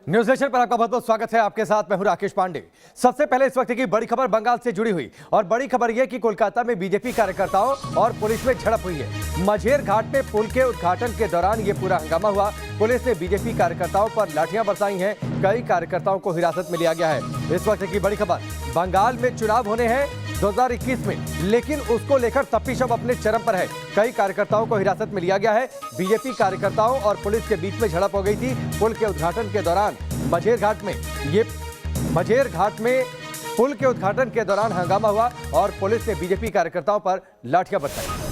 News nation पर आपका बहुत बहुत स्वागत है। आपके साथ मैं हूं राकेश पांडे। सबसे पहले इस वक्त की बड़ी खबर बंगाल से जुड़ी हुई, और बड़ी खबर यह कि कोलकाता में बीजेपी कार्यकर्ताओं और पुलिस में झड़प हुई है। मझेर घाट में पुल के उद्घाटन के दौरान यह पूरा हंगामा हुआ। पुलिस ने बीजेपी कार्यकर्ताओं पर लाठियां बरसाई हैं। कई कार्यकर्ताओं को हिरासत में लिया गया है। इस वक्त की बड़ी खबर, बंगाल में चुनाव होने हैं 2021 में, लेकिन उसको लेकर तफ्तीश अपने चरम पर है। कई कार्यकर्ताओं को हिरासत में लिया गया है। बीजेपी कार्यकर्ताओं और पुलिस के बीच में झड़प हो गई थी पुल के उद्घाटन के दौरान। मझेर घाट में पुल के उद्घाटन के दौरान हंगामा हुआ और पुलिस ने बीजेपी कार्यकर्ताओं पर लाठियां बरसाई।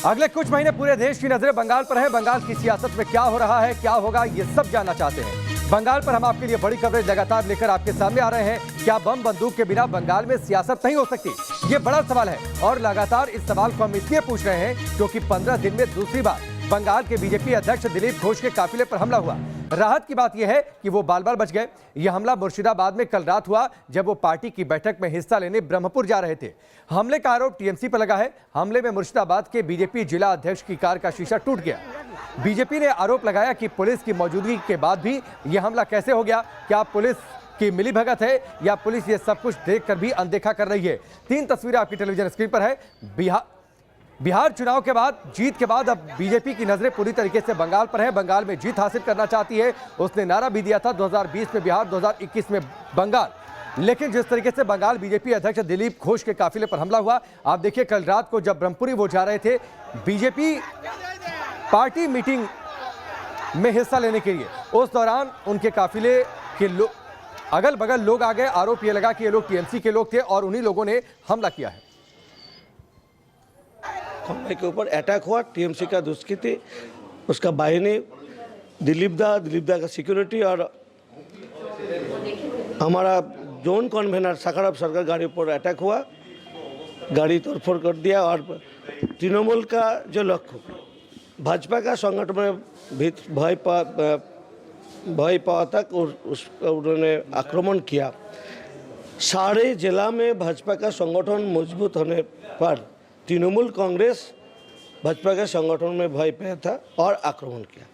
अगले कुछ महीने पूरे देश की नजरें बंगाल पर है। बंगाल की सियासत में क्या हो रहा है, क्या होगा, ये सब जानना चाहते हैं। बंगाल पर हम आपके लिए बड़ी कवरेज लगातार लेकर आपके सामने आ रहे हैं। क्या बम बंदूक के बिना बंगाल में सियासत नहीं हो सकती? ये बड़ा सवाल है, और लगातार इस सवाल को हम इसलिए पूछ रहे हैं क्योंकि 15 दिन में दूसरी बार बंगाल के बीजेपी अध्यक्ष दिलीप घोष के काफिले पर हमला हुआ। राहत की बात यह है कि वो बाल बाल बच गए। यह हमला मुर्शिदाबाद में कल रात हुआ, जब वो पार्टी की बैठक में हिस्सा लेने ब्रह्मपुर जा रहे थे। हमले का आरोप टीएमसी पर लगा है। हमले में मुर्शिदाबाद के बीजेपी जिला अध्यक्ष की कार का शीशा टूट गया। बीजेपी ने आरोप लगाया कि पुलिस की मौजूदगी के बाद भी यह हमला कैसे हो गया। क्या पुलिस की मिलीभगत है या पुलिस ये सब कुछ देखकर भी अनदेखा कर रही है? 3 तस्वीरें आपकी टेलीविजन स्क्रीन पर है। बिहार चुनाव के बाद, जीत के बाद अब बीजेपी की नजरें पूरी तरीके से बंगाल पर है। बंगाल में जीत हासिल करना चाहती है। उसने नारा भी दिया था 2020 में बिहार, 2021 में बंगाल। लेकिन जिस तरीके से बंगाल बीजेपी अध्यक्ष दिलीप घोष के काफिले पर हमला हुआ, आप देखिए कल रात को जब ब्रह्मपुरी वो जा रहे थे बीजेपी पार्टी मीटिंग में हिस्सा लेने के लिए, उस दौरान उनके काफिले के अगल बगल लोग आ गए। आरोप यह लगा कि ये लोग टीएमसी के लोग थे और उन्हीं लोगों ने हमला किया है। खंबे के ऊपर अटैक हुआ, टीएमसी का दुष्कृति, उसका बाहिनी दिलीप दा का सिक्योरिटी और हमारा जोन कन्वेनर सखाराब सरकार गाड़ी पर अटैक हुआ। गाड़ी तोड़फोड़ कर दिया और तृणमूल का जो लक्ष्य भाजपा का संगठन में भय पावा तक उन्होंने आक्रमण किया। सारे जिला में भाजपा का संगठन मजबूत होने पर तृणमूल कांग्रेस भाजपा के संगठन में भय पाया था और आक्रमण किया।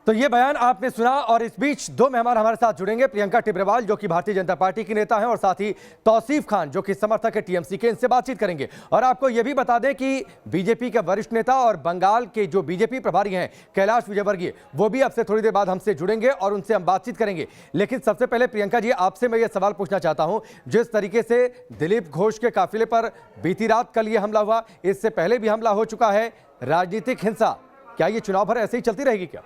तो ये बयान आपने सुना, और इस बीच 2 मेहमान हमारे साथ जुड़ेंगे। प्रियंका टिब्रेवाल जो कि भारतीय जनता पार्टी की नेता हैं, और साथ ही तौसीफ खान जो कि समर्थक है टीएमसी के, इनसे बातचीत करेंगे। और आपको यह भी बता दें कि बीजेपी के वरिष्ठ नेता और बंगाल के जो बीजेपी प्रभारी हैं कैलाश विजयवर्गीय, वो भी अब से थोड़ी देर बाद हमसे जुड़ेंगे और उनसे हम बातचीत करेंगे। लेकिन सबसे पहले प्रियंका जी, आपसे मैं ये सवाल पूछना चाहता हूं, जिस तरीके से दिलीप घोष के काफिले पर बीती रात कल ये हमला हुआ, इससे पहले भी हमला हो चुका है, राजनीतिक हिंसा, क्या ये चुनाव भर ऐसे ही चलती रहेगी क्या?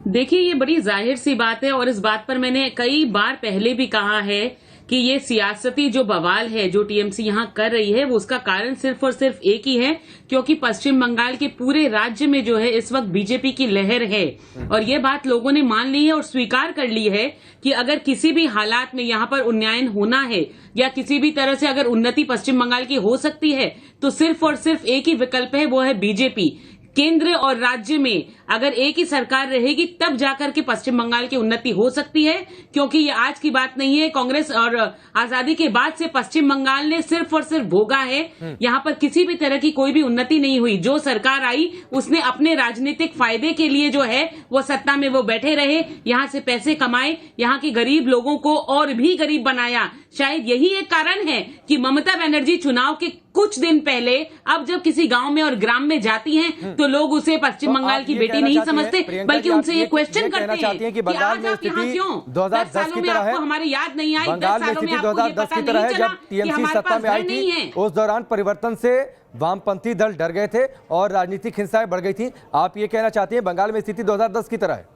देखिए, ये बड़ी जाहिर सी बात है और इस बात पर मैंने कई बार पहले भी कहा है कि ये सियासती जो बवाल है जो टीएमसी यहाँ कर रही है, वो उसका कारण सिर्फ और सिर्फ एक ही है, क्योंकि पश्चिम बंगाल के पूरे राज्य में जो है इस वक्त बीजेपी की लहर है। और ये बात लोगों ने मान ली है और स्वीकार कर ली है कि अगर किसी भी हालात में यहाँ पर उन्नयन होना है या किसी भी तरह से अगर उन्नति पश्चिम बंगाल की हो सकती है, तो सिर्फ और सिर्फ एक ही विकल्प है, वो है बीजेपी। केंद्र और राज्य में अगर एक ही सरकार रहेगी तब जाकर के पश्चिम बंगाल की उन्नति हो सकती है, क्योंकि ये आज की बात नहीं है। कांग्रेस और आजादी के बाद से पश्चिम बंगाल ने सिर्फ और सिर्फ भोगा है। यहाँ पर किसी भी तरह की कोई भी उन्नति नहीं हुई। जो सरकार आई उसने अपने राजनीतिक फायदे के लिए जो है वो सत्ता में वो बैठे रहे, यहाँ से पैसे कमाए, यहाँ के गरीब लोगों को और भी गरीब बनाया। शायद यही एक कारण है कि ममता बनर्जी चुनाव के कुछ दिन पहले अब जब किसी गांव में और ग्राम में जाती हैं तो लोग उसे पश्चिम बंगाल की बेटी नहीं समझते, बल्कि उनसे ये क्वेश्चन करते हैं कि बंगाल आज में आप यहाँ स्थिति क्यों? 2010 की तरह है। हमारी याद नहीं आई, बंगाल में स्थिति 2010 की तरह है, जब टीएमसी सत्ता में आई थी। उस दौरान परिवर्तन से वामपंथी दल डर गए थे और राजनीतिक हिंसाएं बढ़ गई थी। आप ये कहना चाहते हैं बंगाल में स्थिति 2010 की तरह है?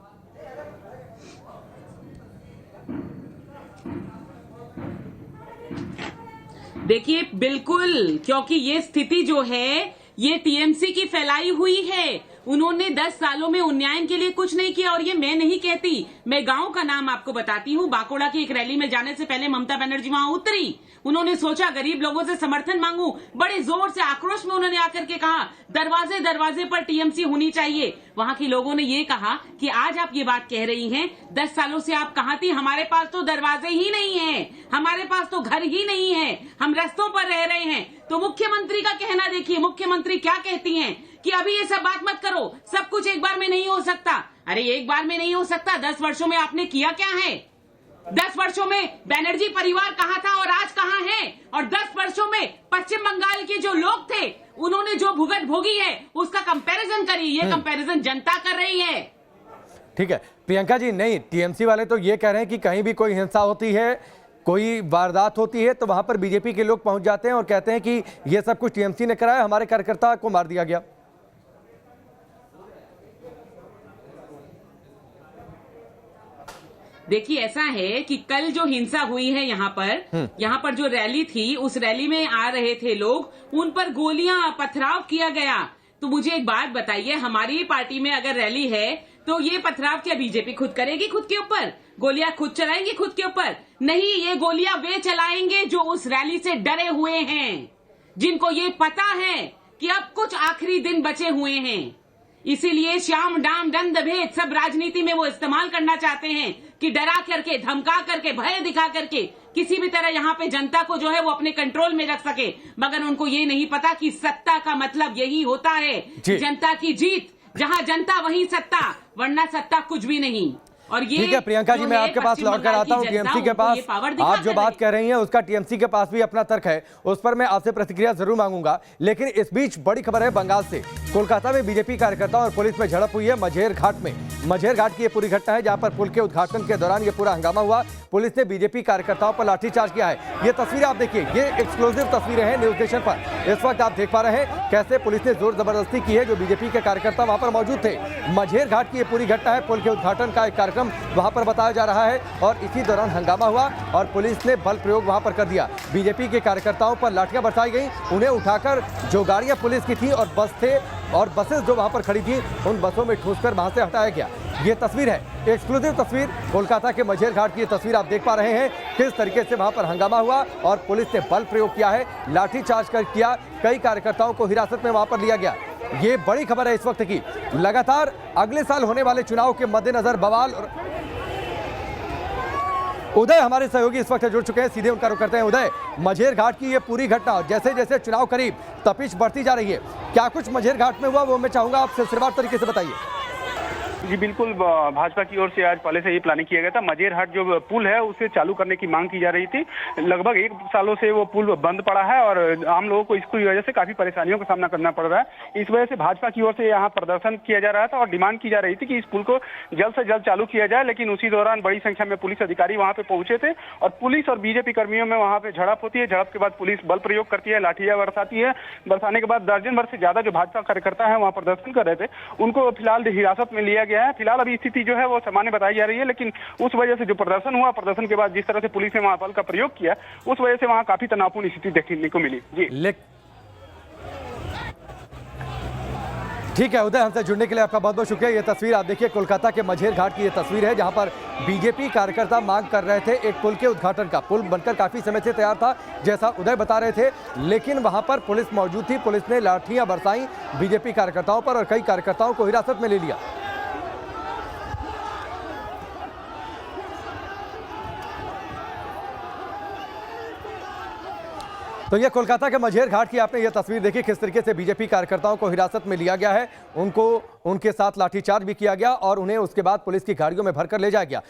देखिए, बिल्कुल, क्योंकि ये स्थिति जो है ये टीएमसी की फैलाई हुई है। उन्होंने 10 सालों में उन्नयन के लिए कुछ नहीं किया। और ये मैं नहीं कहती, मैं गांव का नाम आपको बताती हूँ। बाकोड़ा की एक रैली में जाने से पहले ममता बनर्जी वहां उतरी। उन्होंने सोचा गरीब लोगों से समर्थन मांगू, बड़े जोर से आक्रोश में उन्होंने आकर के कहा दरवाजे दरवाजे पर टीएमसी होनी चाहिए। वहां के लोगों ने ये कहा कि आज आप ये बात कह रही हैं, 10 सालों से आप कहां थी? हमारे पास तो दरवाजे ही नहीं है, हमारे पास तो घर ही नहीं है, हम रास्तों पर रह रहे हैं। तो मुख्यमंत्री का कहना देखिए, मुख्यमंत्री क्या कहती हैं कि अभी ये सब बात मत करो, सब कुछ एक बार में नहीं हो सकता। अरे एक बार में नहीं हो सकता, 10 वर्षों में आपने किया क्या है? 10 वर्षों में बैनर्जी परिवार कहाँ था और आज कहाँ है? और 10 वर्षों में पश्चिम बंगाल के जो लोग थे उन्होंने जो भुगत भोगी है उसका कंपैरिजन करिए। ये कंपैरिजन जनता कर रही है। ठीक है प्रियंका जी, नहीं टीएमसी वाले तो ये कह रहे हैं कि कहीं भी कोई हिंसा होती है, कोई वारदात होती है तो वहां पर बीजेपी के लोग पहुंच जाते हैं और कहते हैं कि ये सब कुछ टीएमसी ने कराया, हमारे कार्यकर्ता को मार दिया गया। देखिए ऐसा है कि कल जो हिंसा हुई है यहाँ पर जो रैली थी, उस रैली में आ रहे थे लोग, उन पर गोलियां पथराव किया गया। तो मुझे एक बात बताइए, हमारी पार्टी में अगर रैली है तो ये पथराव क्या बीजेपी खुद करेगी खुद के ऊपर? गोलियां खुद चलाएंगी खुद के ऊपर? नहीं, ये गोलियां वे चलाएंगे जो उस रैली से डरे हुए हैं, जिनको ये पता है कि अब कुछ आखिरी दिन बचे हुए हैं। इसीलिए श्याम डाम दंड भेद सब राजनीति में वो इस्तेमाल करना चाहते हैं कि डरा करके, धमका करके, भय दिखा करके किसी भी तरह यहाँ पे जनता को जो है वो अपने कंट्रोल में रख सके। मगर उनको ये नहीं पता कि सत्ता का मतलब यही होता है, जनता की जीत। जहाँ जनता वहीं सत्ता, वरना सत्ता कुछ भी नहीं। और ये ठीक है प्रियंका जी, मैं आपके पास लौट कर आता हूँ। टीएमसी के पास आप जो बात कह रही हैं उसका टीएमसी के पास भी अपना तर्क है, उस पर मैं आपसे प्रतिक्रिया जरूर मांगूंगा। लेकिन इस बीच बड़ी खबर है बंगाल से। कोलकाता में बीजेपी कार्यकर्ताओं और पुलिस में झड़प हुई है मझेर घाट में। मझेर घाट की ये पूरी घटना है जहां पर पुल के उद्घाटन के दौरान ये पूरा हंगामा हुआ। पुलिस ने बीजेपी कार्यकर्ताओं पर लाठीचार्ज किया है। ये तस्वीरें आप देखिए, ये एक्सक्लूसिव तस्वीरें हैं न्यूज स्टेशन पर। इस वक्त आप देख पा रहे हैं कैसे पुलिस ने जोर जबरदस्ती की है। जो बीजेपी के कार्यकर्ता वहां पर मौजूद थे। मझेर घाट की ये पूरी घटना है। पुल के उद्घाटन का एक कार्यक्रम वहां पर बताया जा रहा है और इसी दौरान हंगामा हुआ और पुलिस ने बल प्रयोग वहां पर कर दिया। बीजेपी के कार्यकर्ताओं पर लाठियां बरसाई गई। उन्हें उठाकर जो गाड़ियां पुलिस की थी और बस थे और बसेस जो वहां पर खड़ी थी, उन बसों में ठूसकर वहां से हटाया गया। ये तस्वीर है, एक्सक्लूसिव तस्वीर कोलकाता के मझेर घाट की। ये तस्वीर आप देख पा रहे हैं किस तरीके से वहां पर हंगामा हुआ और पुलिस ने बल प्रयोग किया है, लाठीचार्ज कर किया। कई कार्यकर्ताओं को हिरासत में वहां पर लिया गया। ये बड़ी खबर है इस वक्त की। लगातार अगले साल होने वाले चुनाव के मद्देनजर बवाल। उदय हमारे सहयोगी इस वक्त जुड़ चुके हैं, सीधे उनका रुख करते हैं। उदय, मझेर घाट की ये पूरी घटना, जैसे जैसे चुनाव करीब, तपिश बढ़ती जा रही है, क्या कुछ मझेर घाट में हुआ वो मैं चाहूंगा आप सिलसिलेवार तरीके से बताइए। जी बिल्कुल, भाजपा की ओर से आज पहले से ये प्लानिंग किया गया था। मझेर घाट जो पुल है उसे चालू करने की मांग की जा रही थी। लगभग 1 सालों से वो पुल बंद पड़ा है और आम लोगों को इसकी वजह से काफी परेशानियों का सामना करना पड़ रहा है। इस वजह से भाजपा की ओर से यहाँ प्रदर्शन किया जा रहा था और डिमांड की जा रही थी कि इस पुल को जल्द से जल्द चालू किया जाए। लेकिन उसी दौरान बड़ी संख्या में पुलिस अधिकारी वहाँ पे पहुंचे थे और पुलिस और बीजेपी कर्मियों में वहाँ पे झड़प होती है। झड़प के बाद पुलिस बल प्रयोग करती है, लाठियां बरसाती है। बरसाने के बाद दर्जन भर से ज्यादा जो भाजपा कार्यकर्ता है वहाँ प्रदर्शन कर रहे थे, उनको फिलहाल हिरासत में लिया गया है। फिलहाल अभी स्थिति जो है वो सामान्य बताई जा रही है, लेकिन उस वजह से जो प्रदर्शन हुआ, प्रदर्शन के बाद जिस तरह से पुलिस ने वहां बल का प्रयोग किया, उस वजह से वहां काफी तनावपूर्ण स्थिति देखने को मिली। जी ठीक है उदय, हमसे जुड़ने के लिए आपका बहुत बहुत शुक्रिया। ये तस्वीर आप देखिए कोलकाता के मझेर घाट की ये तस्वीर है जहां पर बीजेपी कार्यकर्ता मांग कर रहे थे एक पुल के उद्घाटन का। पुल बनकर काफी समय से तैयार था जैसा उदय बता रहे थे, लेकिन वहां पर पुलिस मौजूद थी। पुलिस ने लाठियां बरसाई बीजेपी कार्यकर्ताओं पर और कई कार्यकर्ताओं को हिरासत में ले लिया। तो ये कोलकाता के मझेर घाट की आपने ये तस्वीर देखी, किस तरीके से बीजेपी कार्यकर्ताओं को हिरासत में लिया गया है, उनको उनके साथ लाठीचार्ज भी किया गया और उन्हें उसके बाद पुलिस की गाड़ियों में भरकर ले जाया गया।